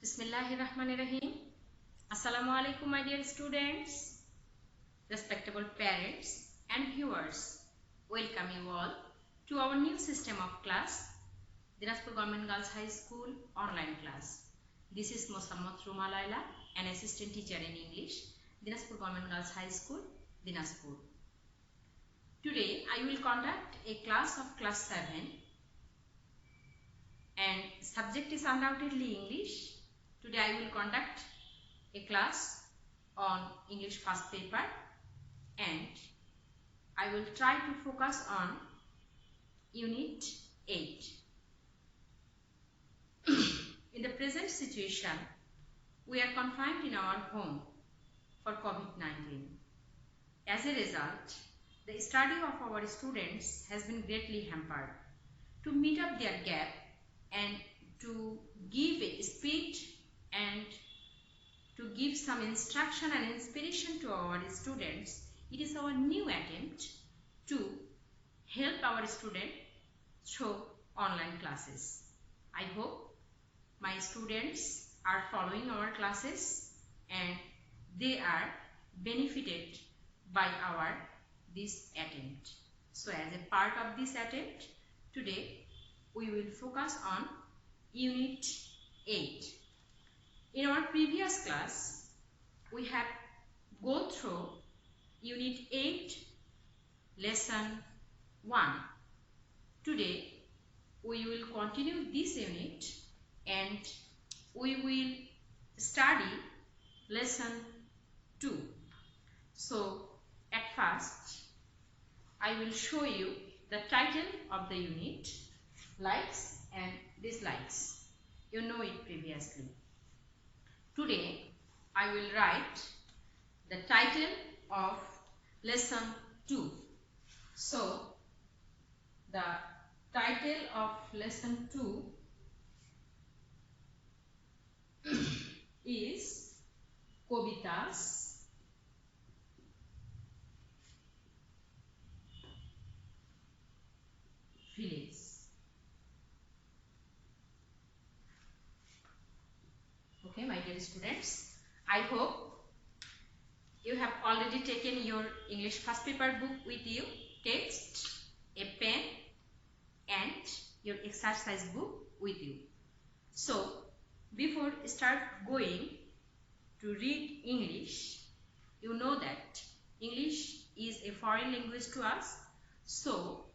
Bismillahirrahmanirrahim. Assalamu alaikum, my dear students, respectable parents and viewers. Welcome you all to our new system of class, Dinajpur Government Girls High School online class. This is Mst.Ruma Laila, an assistant teacher in English, Dinajpur Government Girls High School, Dinajpur. Today I will conduct a class of class 7 and subject is undoubtedly English. Today I will conduct a class on English first paper and I will try to focus on Unit 8. In the present situation, we are confined in our home for COVID-19. As a result, the study of our students has been greatly hampered. To meet up their gap and to give a speed and to give some instruction and inspiration to our students, it is our new attempt to help our students through online classes. I hope my students are following our classes and they are benefited by this attempt. So as a part of this attempt, today we will focus on Unit 8. In our previous class, we have go through Unit 8, Lesson 1. Today, we will continue this unit and we will study Lesson 2. So, at first, I will show you the title of the unit, Likes and Dislikes. You know it previously. Today, I will write the title of Lesson 2. So, the title of Lesson 2 is Kobitas Village. Okay, my dear students, I hope you have already taken your English first paper book with you, text, a pen and your exercise book with you. So, before start going to read English, you know that English is a foreign language to us. So,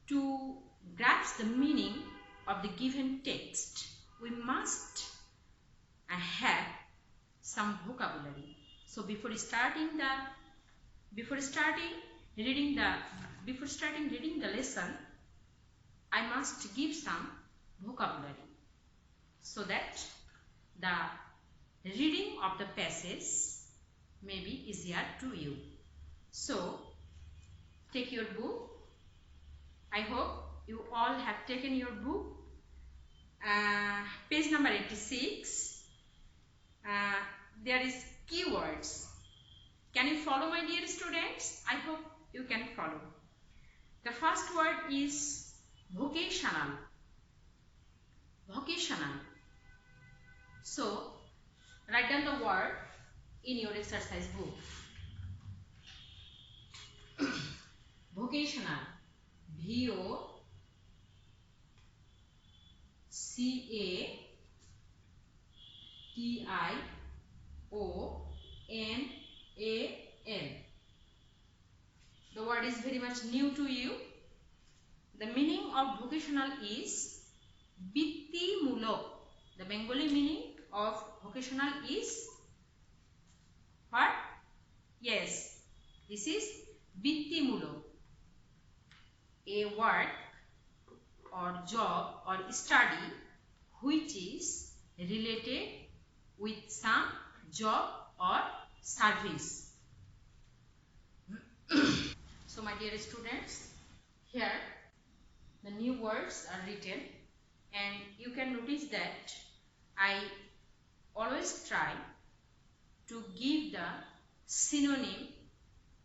to grasp the meaning of the given text, we must have some vocabulary. So before starting reading the lesson, I must give some vocabulary so that the reading of the passage may be easier to you. So take your book. I hope you all have taken your book. Page number 86. There is keywords. Can you follow, my dear students? I hope you can follow. The first word is vocational. Vocational. So, write down the word in your exercise book. Vocational. V-O-C-A-T-I-O-N-A-L. The word is very much new to you. The meaning of vocational is Bittimulok. The Bengali meaning of vocational is what? Yes, this is Bittimulok. A work or job or study which is related with some job or service. So my dear students, here the new words are written and you can notice that I always try to give the synonym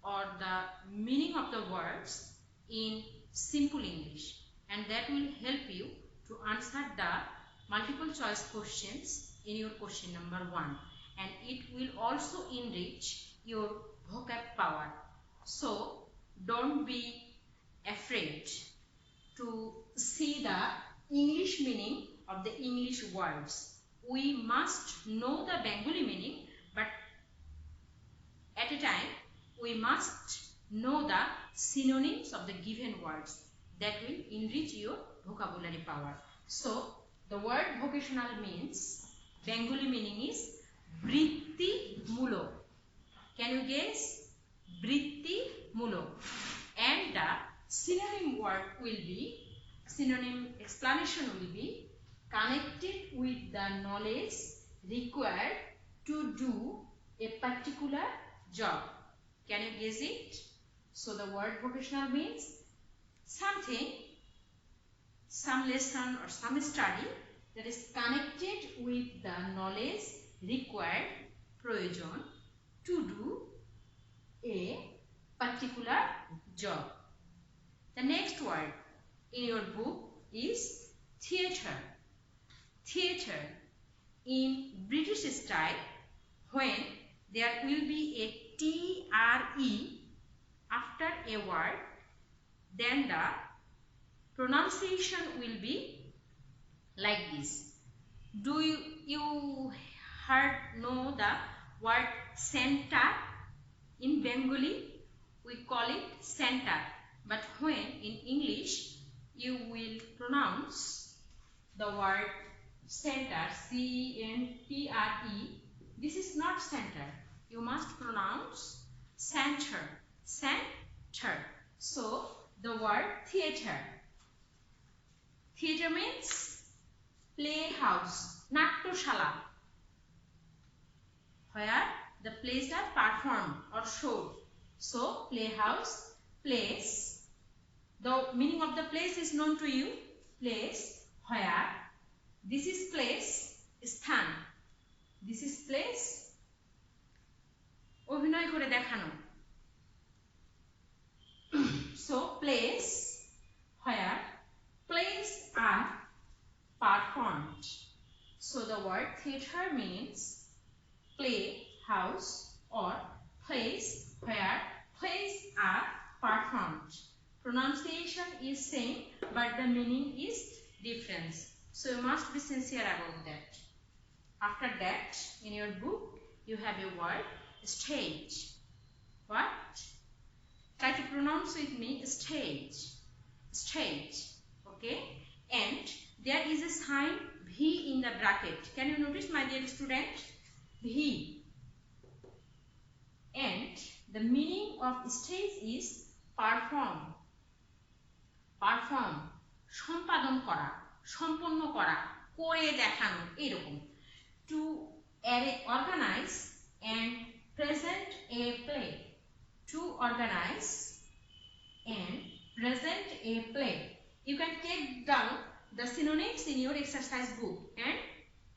or the meaning of the words in simple English, and that will help you to answer the multiple choice questions in your question number 1, and it will also enrich your vocab power. So don't be afraid to see the English meaning of the English words. We must know the Bengali meaning, but at a time we must know the synonyms of the given words. That will enrich your vocabulary power. So the word vocational means, Bengali meaning is britti mulo. Can you guess? Britti mulo. And the synonym word will be, synonym explanation will be connected with the knowledge required to do a particular job. Can you guess it? So the word vocational means something, some lesson or some study that is connected with the knowledge required, proyojon, to do a particular job. The next word in your book is theatre. Theatre in British style, when there will be a TRE after a word, then the pronunciation will be like this. Do you know the word center? In Bengali we call it center, but when in English you will pronounce the word center, C-E-N-T-R-E, this is not center. You must pronounce center, center. So the word theatre. Theatre means playhouse, natyashala, where the plays are performed or showed. So playhouse, place. The meaning of the place is known to you. Place, where. This is place, sthan. This is place, অভিনয় করে দেখানো. So place, where plays are performed. So the word theatre means playhouse or place where plays are performed. Pronunciation is same, but the meaning is different. So you must be sincere about that. After that, in your book, you have a word stage. What? Try to pronounce with me, stage. Stage. Okay? And there is a sign V in the bracket. Can you notice, my dear student? V. And the meaning of stage is perform. Perform. সম্পাদন করা, সম্পন্ন করা, করে দেখানো, এরকম. To organize and present a play. To organize and present a play. You can take down the synonyms in your exercise book, and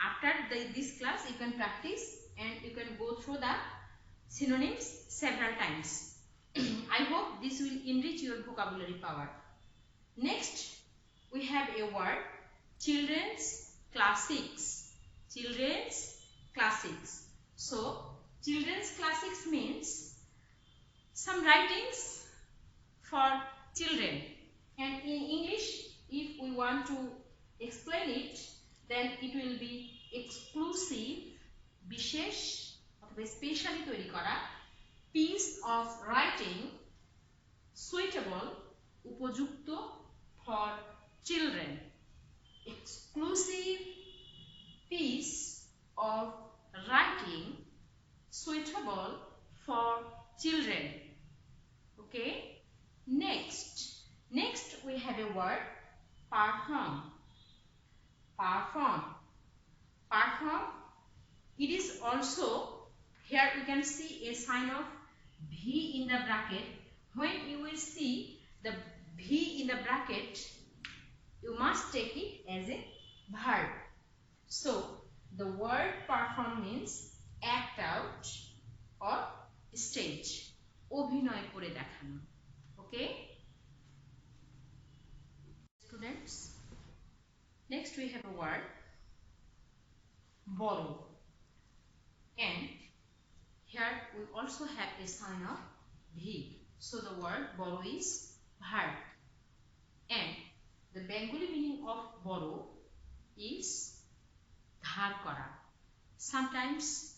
after this class you can practice and you can go through the synonyms several times. I hope this will enrich your vocabulary power. Next, we have a word children's classics. Children's classics. So children's classics means some writings for children, and in English if we want to explain it, then it will be exclusive, বিশেষ অথবা specially তৈরি করা piece of writing suitable, উপযুক্ত for children. Exclusive piece of writing suitable for children. Okay? Next we have a word perform. Perform. Perform. It is also, here you can see a sign of V in the bracket. When you will see the V in the bracket, you must take it as a verb. So the word perform means act out or stage. অভিনয় করে দেখানো. Okay? Students, next we have a word borrow. And here we also have a sign of V. So the word borrow is verb. And the Bengali meaning of borrow is dhar kora. Sometimes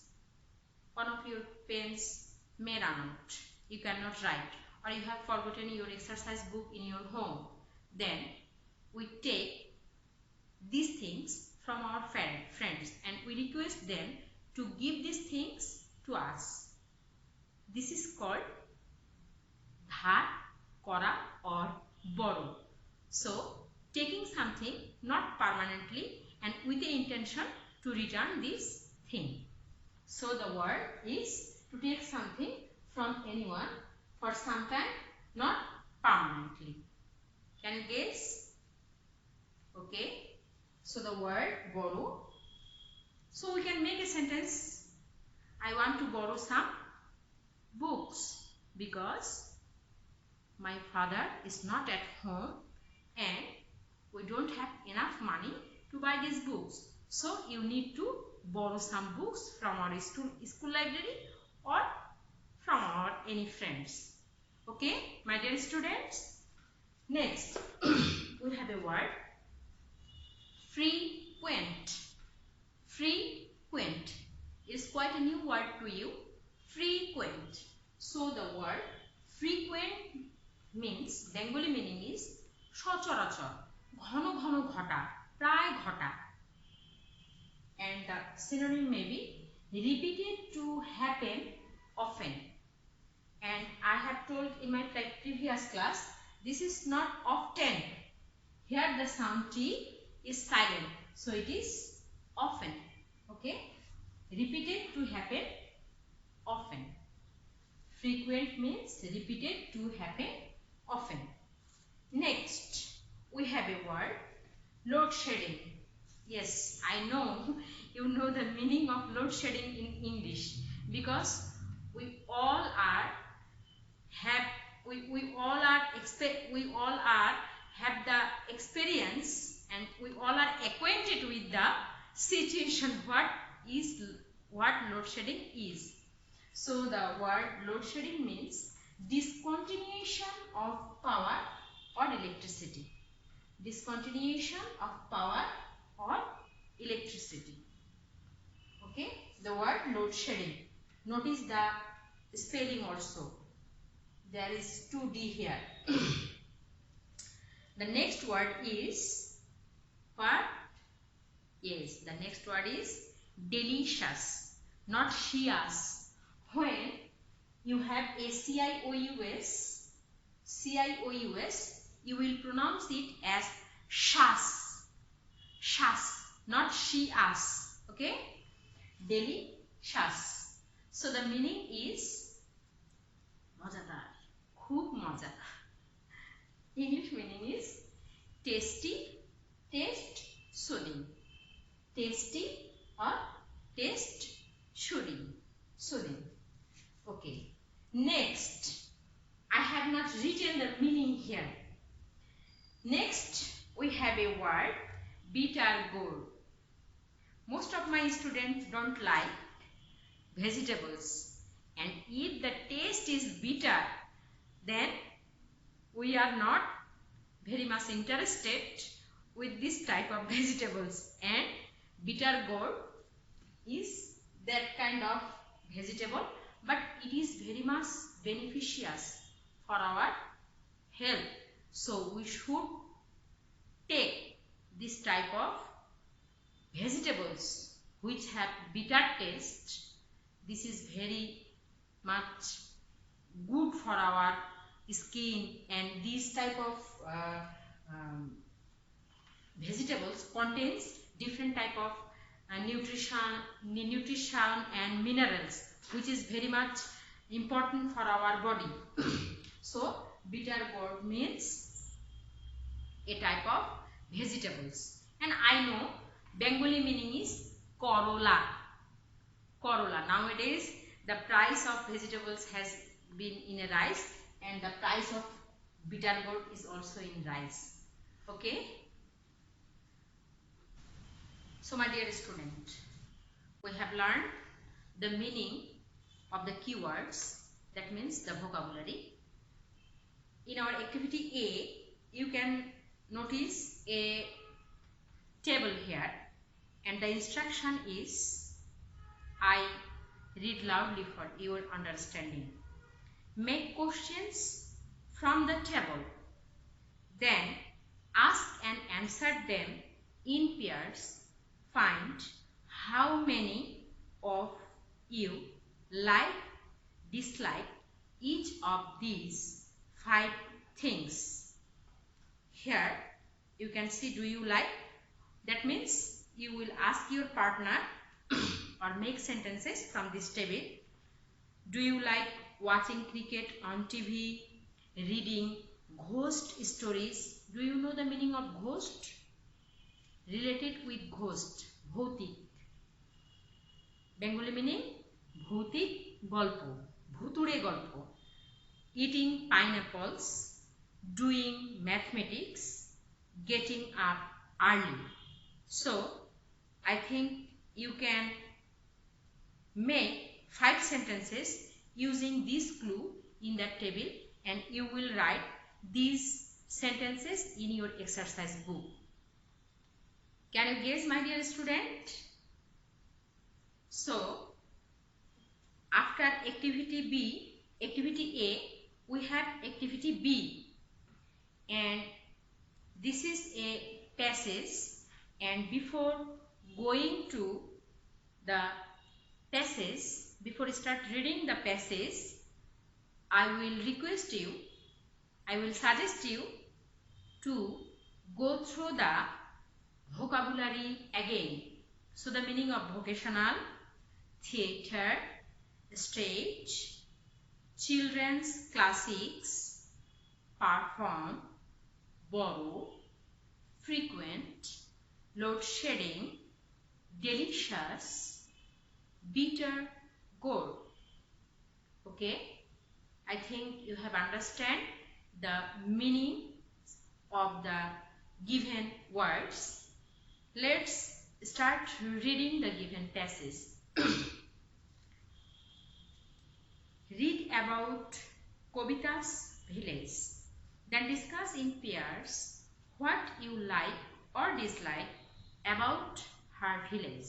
one of your pens may run out. You cannot write, or you have forgotten your exercise book in your home. Then we take these things from our friends and we request them to give these things to us. This is called dhar kora or borrow. So taking something not permanently and with the intention to return this thing. So the word is to take something from anyone for some time, not permanently. Can you guess? Okay. So the word borrow. So we can make a sentence. I want to borrow some books because my father is not at home and we don't have enough money to buy these books. So you need to borrow some books from our school library or from our any friends. Okay, my dear students. Next, we have a word frequent. Frequent is quite a new word to you. Frequent. So the word frequent means, Bengali meaning is সচরাচর, ঘন ঘন ঘটা, প্রায় ঘটা. And the synonym may be repeated to happen often. And I have told in my previous class, this is not often. Here the sound T is silent, so it is often. Okay, repeated to happen often. Frequent means repeated to happen often. Next, we have a word load shedding. Yes, I know you know the meaning of load shedding in English, because we all are have the experience, and we all are acquainted with the situation what load shedding is. So the word load shedding means discontinuation of power or electricity. Discontinuation of power or electricity. Okay, the word load shedding. Notice the spelling also. There is 2D here. The next word is what? Yes, the next word is delicious, not shias. When you have a CIOUS, you will pronounce it as shas, not shias. Okay, delicious. So the meaning is মজাদার, খুব মজা. English meaning is tasty, taste soothing. Tasty or taste soothing. Okay. Next, I have not written the meaning here. Next, we have a word bitter gourd. Most of my students don't like vegetables, and if the taste is bitter, then we are not very much interested with this type of vegetables. And bitter gourd is that kind of vegetable, but it is very much beneficial for our health. So we should take this type of vegetables which have bitter taste. This is very much good for our skin, and this type of vegetables contains different type of nutrition and minerals, which is very much important for our body. So bitter gourd means a type of vegetables. And I know Bengali meaning is Corolla. Nowadays the price of vegetables has been in a rise, and the price of bitter gourd is also in rise. Okay. So my dear student, We have learned the meaning of the keywords, that means the vocabulary. In our activity A, you can notice a table here, and the instruction is, I read loudly for your understanding. Make questions from the table, then ask and answer them in pairs. Find how many of you like, dislike each of these 5 things. Here you can see, do you like? That means you will ask your partner or make sentences from this table. Do you like watching cricket on TV, reading ghost stories? Do you know the meaning of ghost? Related with ghost, bhautik. Bengali meaning bhautik golpo, bhuture golpo. Eating pineapples, doing mathematics, getting up early. So I think you can make 5 sentences using this clue in that table, and you will write these sentences in your exercise book. Can you guess, my dear student? So after activity A, we have activity B, and this is a passage, and before going to the passage, before start reading the passage, I will request you, I will suggest you to go through the vocabulary again. So the meaning of vocational, theatre, stage, children's classics, perform, borrow, frequent, load shedding, delicious, bitter, gourd. Okay, I think you have understand the meaning of the given words. Let's start reading the given passage. Read about Kobita's village. Then discuss in pairs what you like or dislike about her village.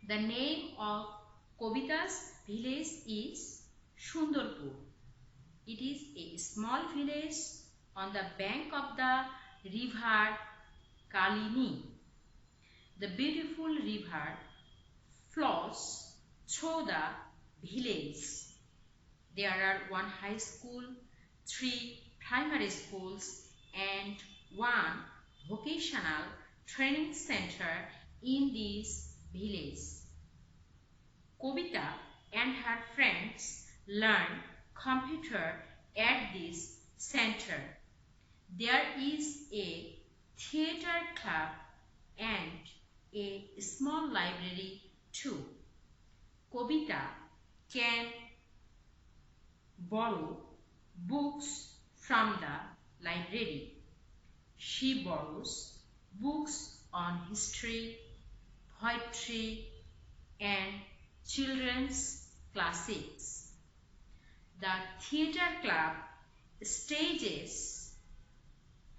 The name of Kobita's village is Sundarpur. It is a small village on the bank of the river Kalini. The beautiful river flows through the village. There are 1 high school, 3 primary schools, and 1 vocational training center in this village. Kobita and her friends learn computer at this center. There is a theatre club and a small library too. Kobita can borrow books from the library. She borrows books on history, poetry, and children's classics. The theatre club stages,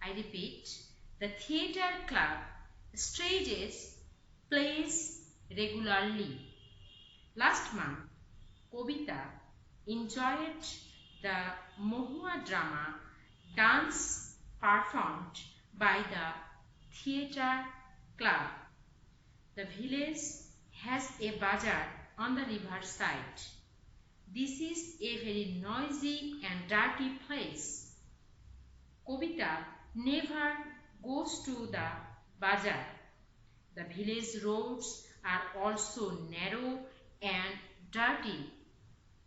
I repeat, the theatre club stages plays regularly. Last month, Kobita enjoyed the Mohua drama dance performed by the theatre club. The village has a bazaar on the river side. This is a very noisy and dirty place. Kobita never goes to the bazaar. The village roads are also narrow and dirty.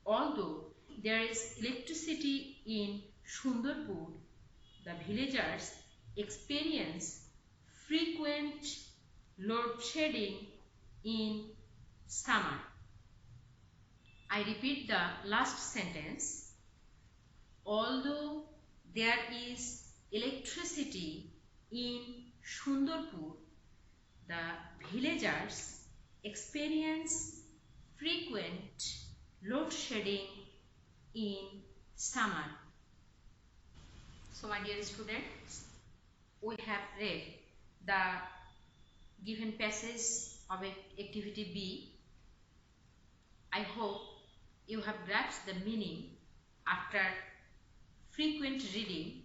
Although there is electricity in Sundarpur, the villagers experience frequent load shedding in summer. I repeat the last sentence. Although there is electricity in Sundarpur, the villagers experience frequent load shedding in summer. So my dear students, we have read the given passage of activity B. I hope you have grasped the meaning after frequent reading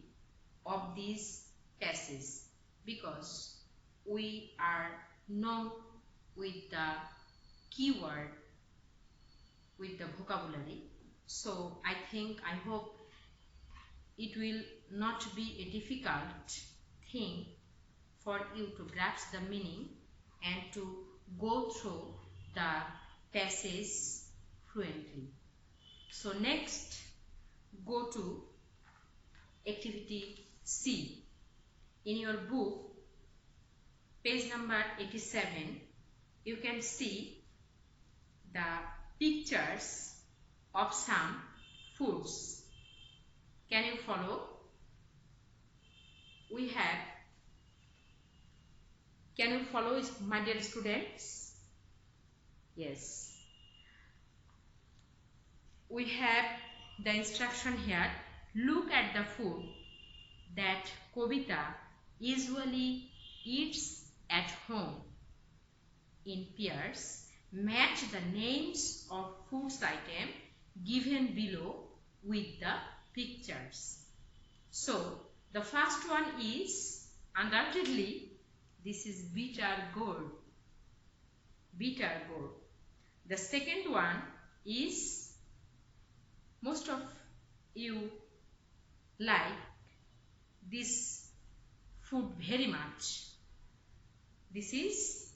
of these passages, because we are known with the keyword, with the vocabulary. So I hope it will not be a difficult thing for you to grasp the meaning and to go through the passage fluently. So next, go to activity C. In your book, page number 87, you can see the pictures of some foods. Can you follow? Can you follow, my dear students? Yes. We have the instruction here. Look at the food that Kobita usually eats at home in pairs. Match the names of foods item given below with the pictures. So the first one is, undoubtedly, this is bitter gourd. Bitter gourd. The second one is, most of you like this food very much. This is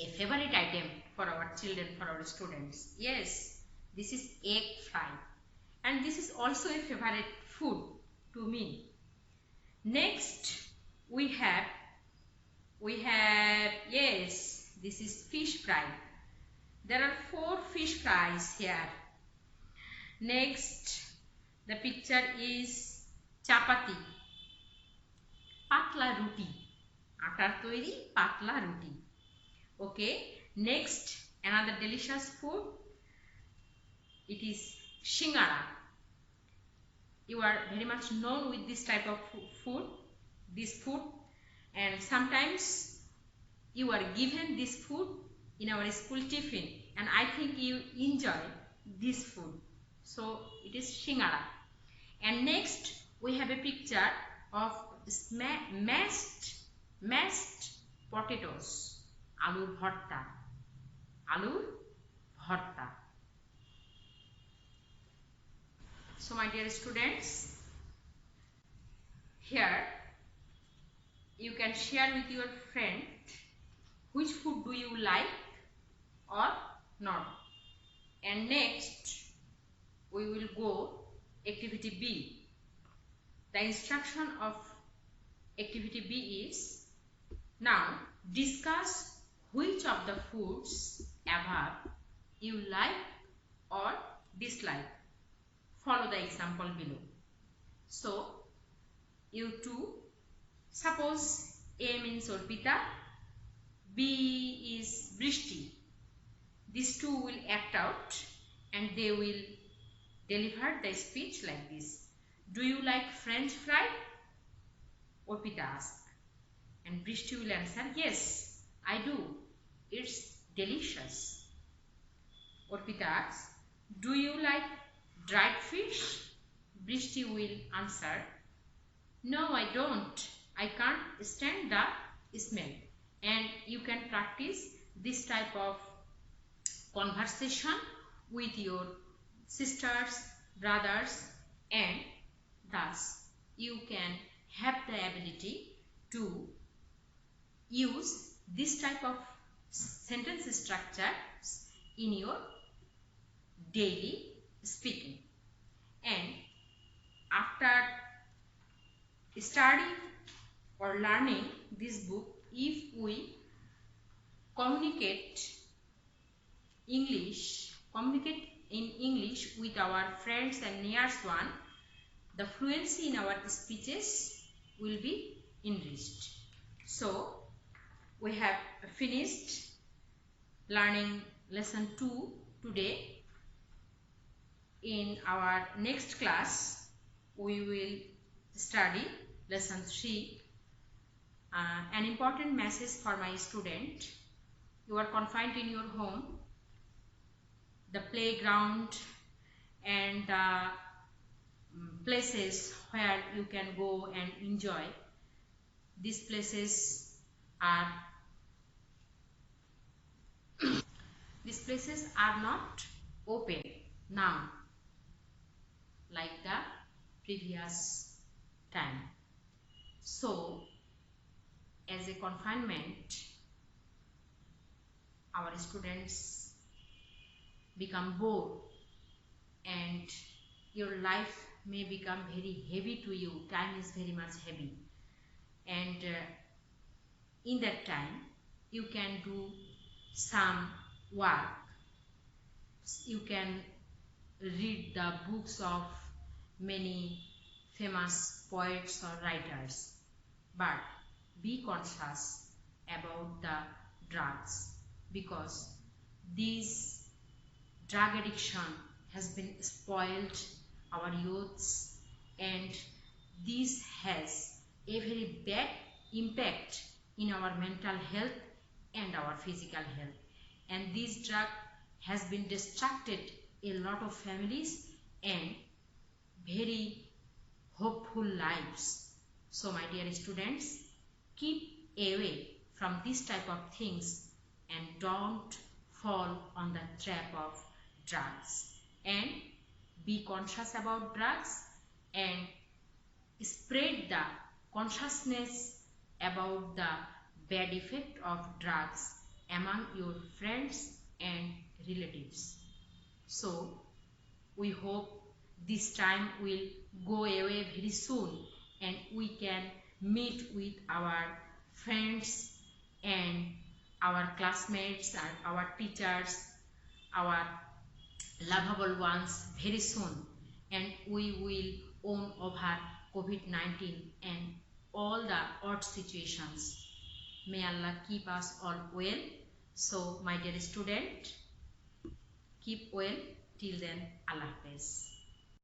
a favorite item for our children, for our students. Yes, this is egg fry, and this is also a favorite food to me. Next, we have yes, this is fish fry. There are 4 fish fries here. Next, the picture is chapati, patla ruti, atar toiri patla ruti. Okay, next, another delicious food, it is shingara. You are very much known with this type of food, and sometimes you are given this food in our school tiffin, and I think you enjoy this food. So it is shingara. And next, we have a picture of mashed potatoes, alur bharta. So my dear students, here you can share with your friend which food do you like or not. And next, we will go activity B. The instruction of activity B is, now discuss which of the foods above you like or dislike. Follow the example below. So, you two, suppose A means Orpita, B is Brishti. These two will act out and they will deliver the speech like this. Do you like French fry? Orpita asks. And Brishti will answer, yes, I do. It's delicious. Orpita asks, do you like dried fish? Brishti will answer, no, I don't. I can't stand the smell. And you can practice this type of conversation with your sisters, brothers, and thus you can have the ability to use this type of sentence structures in your daily speaking. And after studying or learning this book, if we communicate in English with our friends and nearest one, the fluency in our speeches will be enriched. So we have finished learning lesson 2 today. In our next class, we will study lesson 3. An important message for my student. You are confined in your home. The playground and the places where you can go and enjoy, these places are not open now like the previous time. So as a confinement, our students become bored and your life may become very heavy to you. Time is very much heavy, and in that time you can do some work. You can read the books of many famous poets or writers, but be conscious about the drugs, because this drug addiction has been spoiled our youths, and this has a very bad impact in our mental health and our physical health, and this drug has been distracted a lot of families and very hopeful lives. So my dear students, keep away from this type of things and don't fall on the trap of drugs, and be conscious about drugs and spread the consciousness about the bad effect of drugs among your friends and relatives. So we hope this time will go away very soon and we can meet with our friends and our classmates and our teachers, our lovable ones very soon, and we will own over COVID-19 and all the odd situations. May Allah keep us all well. So my dear student, keep well till then. Allah Hafiz.